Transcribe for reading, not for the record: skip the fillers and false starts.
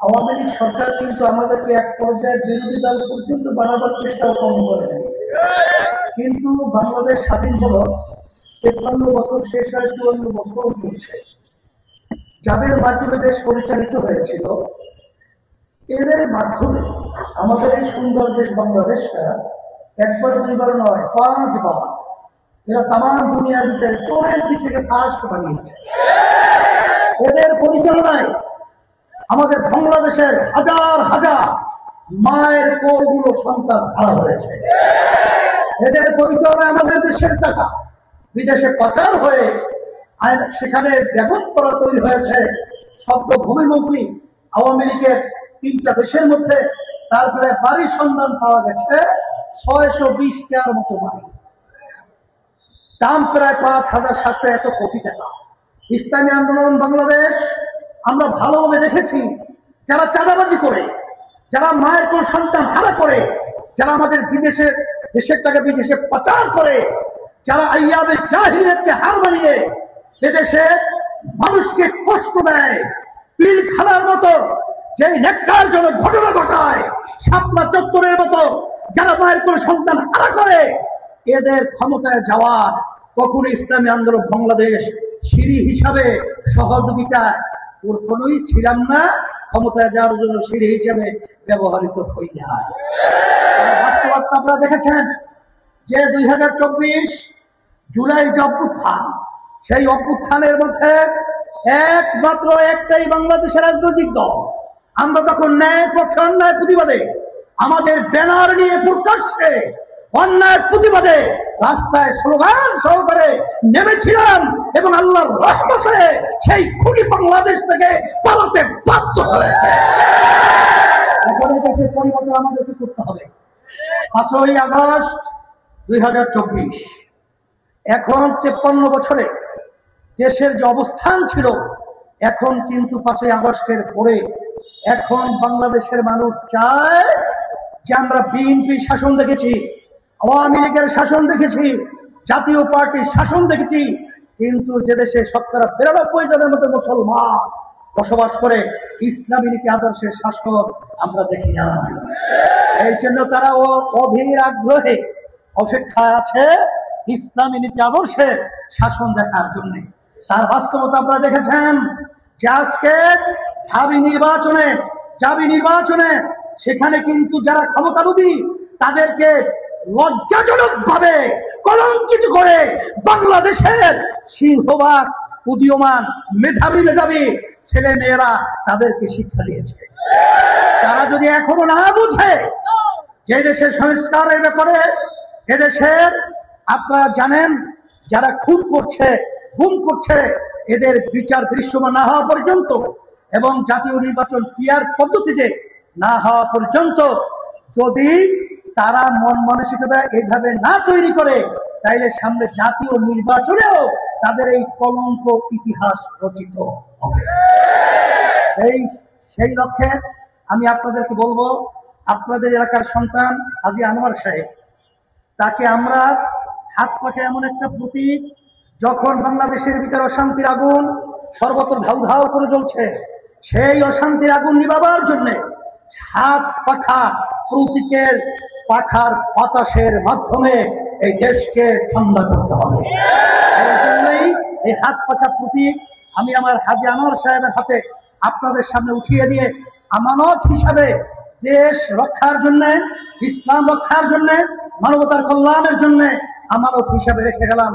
আওয়ামী লীগ সরকার কিন্তু আমাদেরকে এক পর্যায়ে বিরোধী দল পর্যন্ত বানাবার চেষ্টাও কম করে নাই। কিন্তু বাংলাদেশ স্বাধীন হলো 53 বছর শেষ হয়, 54 বছর চলছে। যাদের মাধ্যমে দেশ পরিচালিত হয়েছিল, এদের মাধ্যমে আমাদের এই সুন্দর দেশ বাংলাদেশটা একবার দুইবার নয়, 5 বার এরা তাম দুনিয়ার ভিতরে চোরের দিক থেকে ফার্স্ট বানিয়েছে। এদের পরিচালনায় আমাদের বাংলাদেশের হাজার হাজার মায়ের কোলগুলো সন্তান হারা হয়েছে। এদের পরিচালনায় আমাদের দেশের টাকা বিদেশে পাচার হয়ে সেখানে ব্যাপক করা তৈরি হয়েছে। শব্দ ভূমিমন্ত্রী আওয়ামী লীগের 3টা দেশের মধ্যে, তারপরে বাড়ির সন্ধান পাওয়া গেছে 620টার মতো বাড়ি, দাম প্রায় 5,700 এত কোটি টাকা। ইসলামী আন্দোলন বাংলাদেশ আমরা ভালোভাবে দেখেছি, যারা চাঁদাবাজি করে, যারা মায়ের কোন সন্তান হারা করে, যারা আমাদের দেশের টাকা বিদেশে পাচার করে, যারা আইয়াবে জাহিলিয়াতকে হার বানিয়ে দেশে মানুষকে কষ্ট দেয়, পিলখানার মতো যে ন্যাক্কারজনক ঘটনা ঘটায়, শাপলা চত্বরের মতো যারা মায়ের কোন সন্তান হারা করে, এদের ক্ষমতায় যাওয়ার কখনো ইসলামী আন্দোলন বাংলাদেশ সিঁড়ি হিসাবে সহযোগিতা কখনোই ছিলাম না, ক্ষমতায় যাওয়ার জন্য সিঁড়ি হিসাবে ব্যবহৃত হই না। বাস্তবতা আপনারা দেখেছেন যে 2024 জুলাই যে অভ্যুত্থান, সেই অভ্যুত্থানের মধ্যে একমাত্র একটাই বাংলাদেশের রাজনৈতিক দল। আমরা তখন ন্যায়ের পক্ষে অন্যায় প্রতিবাদে আমাদের ব্যানার নিয়ে প্রকাশ্যে অন্যায়ের প্রতিবাদে রাস্তায় স্লোগান সহকারে নেমেছিলাম এবং আল্লাহর রহমতে সেই খুনি বাংলাদেশ থেকে পালাতে বাধ্য হয়েছে। এখন দেশের পরিবর্তন আমাদেরকে করতে হবে। 5ই আগস্ট 2024, এখন 53 বছরে দেশের যে অবস্থান ছিল, এখন কিন্তু 5ই আগস্টের পরে এখন বাংলাদেশের মানুষ চায় যে আমরা বিএনপি শাসন দেখেছি, আওয়ামী লীগের শাসন দেখেছি, জাতীয় পার্টির শাসন দেখেছি, কিন্তু যে দেশে শতকরা 92% মতো মুসলমান বসবাস করে, ইসলামী নীতি আদর্শের শাসন আমরা দেখি না। এই জন্য তারা অধীর আগ্রহে অপেক্ষায় আছে ইসলামী নীতি আদর্শের শাসন দেখার জন্য। তার বাস্তবতা আপনারা দেখেছেন যে আজকে জাবি নির্বাচনে সেখানে কিন্তু যারা ক্ষমতালোভী তাদেরকে লজ্জাজনক ভাবে কলঙ্কিত করে বাংলাদেশের সিংহভাগ উদীয়মান মেধাবী ছেলে মেয়েরা তাদেরকে শিক্ষা দিয়েছে। তারা যদি এখনো না বুঝে যে দেশের সংস্কারের ব্যাপারে, এদেশের আপনারা জানেন যারা খুন করছে, গুম করছে, এদের বিচার দৃশ্যমান না হওয়া পর্যন্ত এবং জাতীয় নির্বাচন ক্রিয়ার পদ্ধতিতে না হওয়া পর্যন্ত যদি তারা মন মানসিকতা এইভাবে না তৈরি করে, তাইলে সামনে জাতীয় নির্বাচনেও তাদের এই কলঙ্ক ইতিহাস রচিত হবে। সেই লক্ষ্যে আমি আপনাদেরকে বলবো, আপনাদের এলাকার সন্তান হাজী আনোয়ার সাহেব, তাকে আমরা হাত পাখে এমন একটা প্রতীক, যখন বাংলাদেশের ভিতরে অশান্তির আগুন সর্বত্র ধাউ ধাউ করে জ্বলছে, সেই অশান্তির আগুন নিভাবার জন্য হাত পাখা প্রতীকের পাখার বাতাসের মাধ্যমে এই দেশকে ঠান্ডা করতে হবে। এই জন্যই এই হাত পাখা প্রতীক আমি আমার হাজী আনোয়ার সাহেবের হাতে আপনাদের সামনে উঠিয়ে দিয়ে আমানত হিসাবে দেশ রক্ষার জন্য, ইসলাম রক্ষার জন্য, মানবতার কল্যাণের জন্য আমানত হিসাবে রেখে গেলাম।